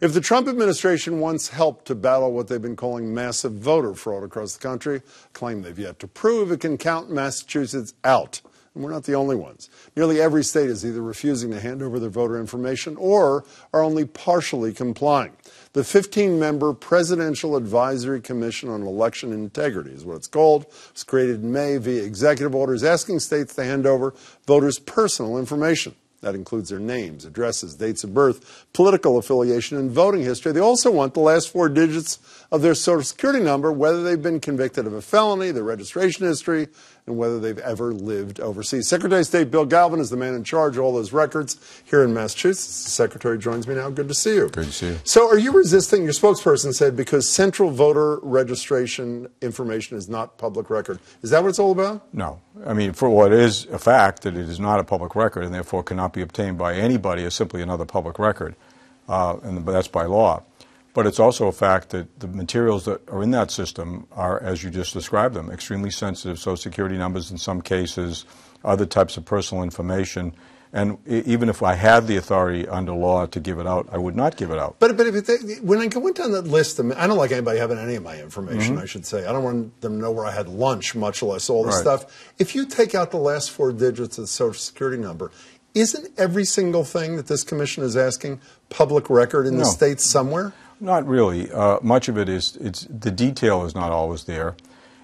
If the Trump administration wants help to battle what they've been calling massive voter fraud across the country, a claim they've yet to prove, it can count Massachusetts out. And we're not the only ones. Nearly every state is either refusing to hand over their voter information or are only partially complying. The 15-member Presidential Advisory Commission on Election Integrity is what it's called. It was created in May via executive orders asking states to hand over voters' personal information. That includes their names, addresses, dates of birth, political affiliation, and voting history. They also want the last 4 digits of their Social Security number, whether they've been convicted of a felony, their registration history, and whether they've ever lived overseas. Secretary of State Bill Galvin is the man in charge of all those records here in Massachusetts. The Secretary joins me now. Good to see you. Good to see you. So are you resisting, your spokesperson said, because central voter registration information is not public record. Is that what it's all about? No. I mean, for what is a fact that it is not a public record and therefore cannot be obtained by anybody as simply another public record, but that's by law. But it's also a fact that the materials that are in that system are, as you just described them, extremely sensitive Social Security numbers in some cases, other types of personal information. And even if I had the authority under law to give it out, I would not give it out. But when I went down that list, I don't like anybody having any of my information, I should say. I don't want them to know where I had lunch, much less all this stuff. If you take out the last 4 digits of the Social Security number, isn't every single thing that this commission is asking public record in the states somewhere? Not really. Much of it is, the detail is not always there.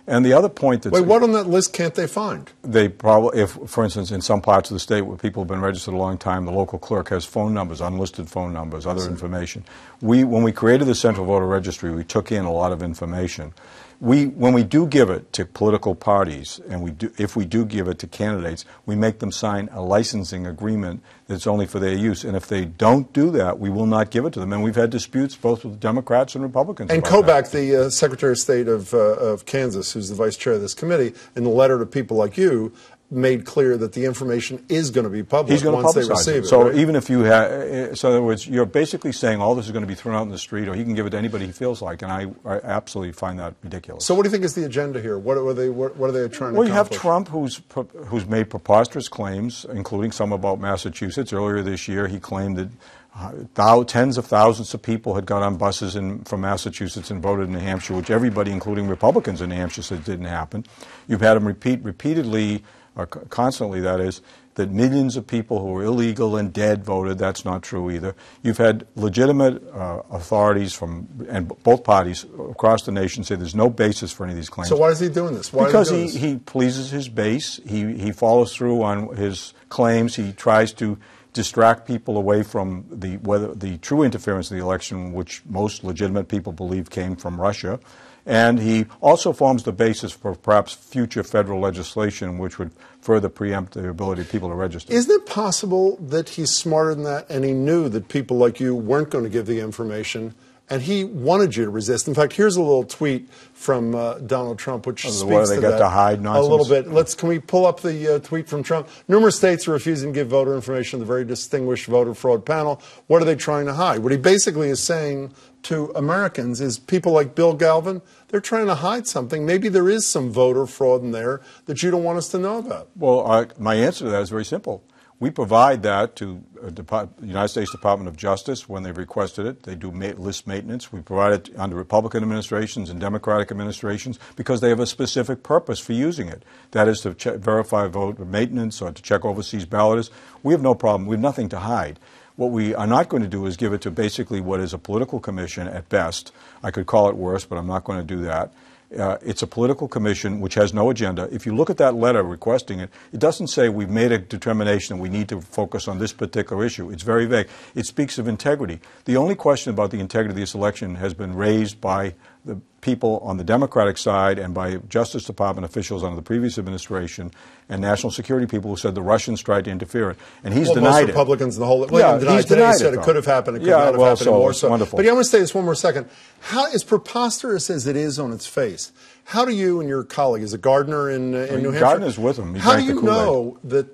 And the other point that's... Wait, what on that list can't they find? They probably, if, for instance, in some parts of the state where people have been registered a long time, the local clerk has phone numbers, unlisted phone numbers, other information. When we created the Central Voter Registry, we took in a lot of information. When we do give it to political parties, and if we do give it to candidates, we make them sign a licensing agreement that's only for their use. And if they don't do that, we will not give it to them. And we've had disputes both with Democrats and Republicans. And Kobach, the Secretary of State of Kansas, who's the vice chair of this committee, in the letter to people like you, made clear that the information is going to be public once they receive it. So right? even if you have, so in other words, you're basically saying all this is going to be thrown out in the street, or he can give it to anybody he feels like, and I absolutely find that ridiculous. So what do you think is the agenda here? What are they trying to accomplish? Well, you have Trump, who's made preposterous claims, including some about Massachusetts. Earlier this year, he claimed that tens of thousands of people had got on buses from Massachusetts and voted in New Hampshire, which everybody, including Republicans in New Hampshire, said didn't happen. You've had him repeat repeatedly, or constantly that is, that millions of people who were illegal and dead voted. That's not true either. You've had legitimate authorities and both parties across the nation say there's no basis for any of these claims. So why is he doing this? Because he pleases his base. He follows through on his claims. He tries to distract people away from the true interference in the election, which most legitimate people believe came from Russia. And he also forms the basis for perhaps future federal legislation which would further preempt the ability of people to register. Isn't it possible that he's smarter than that and he knew that people like you weren't going to give the information and he wanted you to resist? In fact, here's a little tweet from Donald Trump which speaks to that to hide nonsense? A little bit. Can we pull up the tweet from Trump? Numerous states are refusing to give voter information to the very distinguished voter fraud panel. What are they trying to hide? What he basically is saying to Americans is people like Bill Galvin, they're trying to hide something. Maybe there is some voter fraud in there that you don't want us to know about. Well, my answer to that is very simple. We provide that to the United States Department of Justice when they've requested it. They do list maintenance. We provide it under Republican administrations and Democratic administrations because they have a specific purpose for using it. That is to verify vote maintenance or to check overseas ballots. We have no problem. We have nothing to hide. What we are not going to do is give it to basically what is a political commission at best. I could call it worse, but I'm not going to do that. It's a political commission which has no agenda. If you look at that letter requesting it, it doesn't say we've made a determination that we need to focus on this particular issue. It's very vague. It speaks of integrity. The only question about the integrity of this election has been raised by the people on the Democratic side and by Justice Department officials under the previous administration and national security people who said the Russians tried to interfere. And he's denied it. Most Republicans in the whole... Well, he's denied it. He said it could have happened. It could not have happened more so. Wonderful. But I want to say this one more second. How, as preposterous as it is on its face, how do you and your colleague, is it Gardner in New Hampshire? Gardner's with him. How do you know that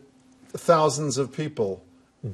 thousands of people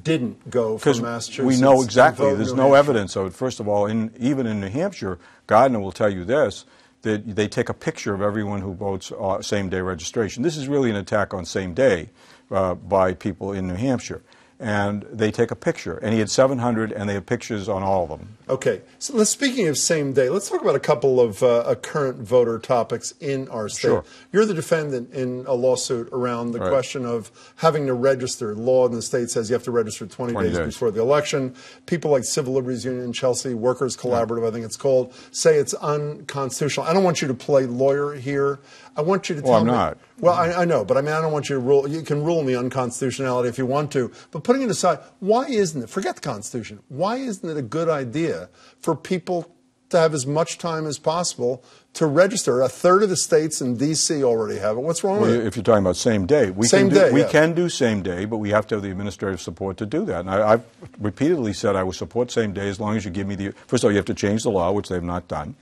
didn't go from Massachusetts? We know exactly. There's no evidence of it. First of all, even in New Hampshire, Gardner will tell you this, that they take a picture of everyone who votes same-day registration. This is really an attack on same day by people in New Hampshire. and they take a picture. And he had 700, and they have pictures on all of them. Okay. So speaking of same day, let's talk about a couple of current voter topics in our state. Sure. You're the defendant in a lawsuit around the question of having to register. Law in the state says you have to register 20 days before the election. People like Civil Liberties Union in Chelsea, Workers Collaborative, I think it's called, say it's unconstitutional. I don't want you to play lawyer here. I want you to tell me. Well, I'm not. Well, I know, but I mean, I don't want you to rule. You can rule in the unconstitutionality if you want to. But putting it aside, why isn't it, forget the Constitution, why isn't it a good idea for people to have as much time as possible to register? A third of the states in D.C. already have it. What's wrong with it? If you're talking about same day, we can do same day, but we have to have the administrative support to do that. And I've repeatedly said I will support same day as long as you give me the, first of all, you have to change the law, which they've not done.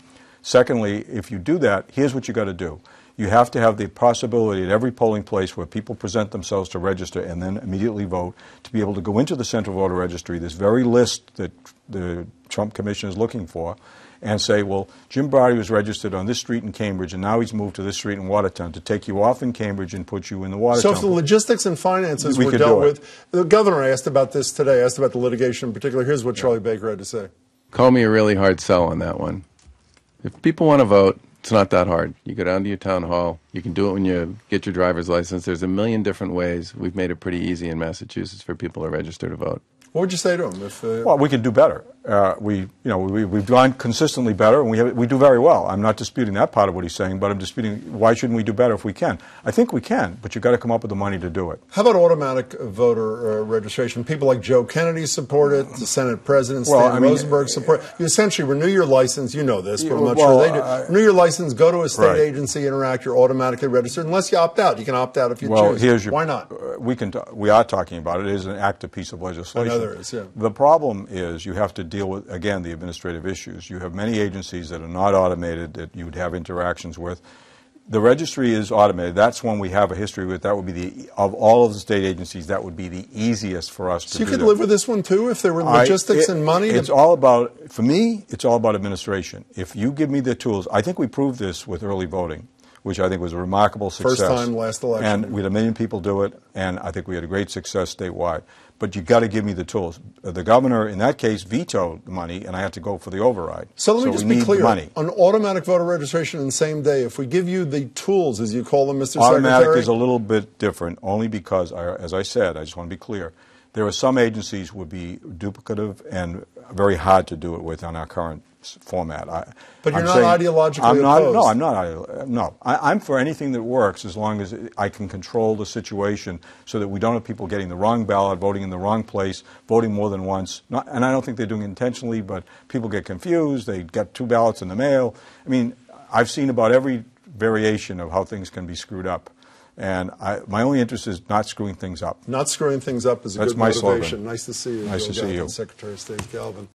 Secondly, if you do that, here's what you got to do. You have to have the possibility at every polling place where people present themselves to register and then immediately vote to be able to go into the Central Voter Registry, this very list that the Trump Commission is looking for, and say, well, Jim Braude was registered on this street in Cambridge, and now he's moved to this street in Watertown, to take you off in Cambridge and put you in the Watertown. So if the logistics and finances were dealt with, the governor asked about this today, asked about the litigation in particular. Here's what Charlie Baker had to say. Call me a really hard sell on that one. If people want to vote, it's not that hard. You go down to your town hall. You can do it when you get your driver's license. There's a million different ways. We've made it pretty easy in Massachusetts for people to register to vote. What would you say to him? Well, we can do better. We've gone consistently better, and we do very well. I'm not disputing that part of what he's saying, but I'm disputing why shouldn't we do better if we can? I think we can, but you've got to come up with the money to do it. How about automatic voter registration? People like Joe Kennedy support it. The Senate President Stan Rosenberg support it. You essentially renew your license. You know this, but I'm not sure they do. Renew your license, go to a state agency, interact. You're automatically registered, unless you opt out. You can opt out if you choose. Why not? We are talking about it. It is an active piece of legislation. I know there is, yeah. The problem is you have to deal with, again, the administrative issues. You have many agencies that are not automated that you would have interactions with. The registry is automated. That's one we have a history with. That would be of all of the state agencies, that would be the easiest for us to do. So you could live with this one too if there were logistics and money? It's all about, for me, it's all about administration. If you give me the tools, I think we proved this with early voting, which I think was a remarkable success. First time, last election. And we had 1 million people do it, and I think we had a great success statewide. But you've got to give me the tools. The governor, in that case, vetoed the money, and I had to go for the override. So let me just be clear. On automatic voter registration in the same day, if we give you the tools, as you call them, Mr. Secretary? Automatic is a little bit different, only because, as I said, I just want to be clear, there are some agencies would be duplicative and very hard to do it with on our current format. But you're not ideologically opposed. No, I'm not. No, I'm for anything that works as long as I can control the situation so that we don't have people getting the wrong ballot, voting in the wrong place, voting more than once. And I don't think they're doing it intentionally, but people get confused. They get 2 ballots in the mail. I mean, I've seen about every variation of how things can be screwed up. And my only interest is not screwing things up. Not screwing things up is a good motivation. Slogan. Nice to see you. Nice to see you. Secretary of State Galvin.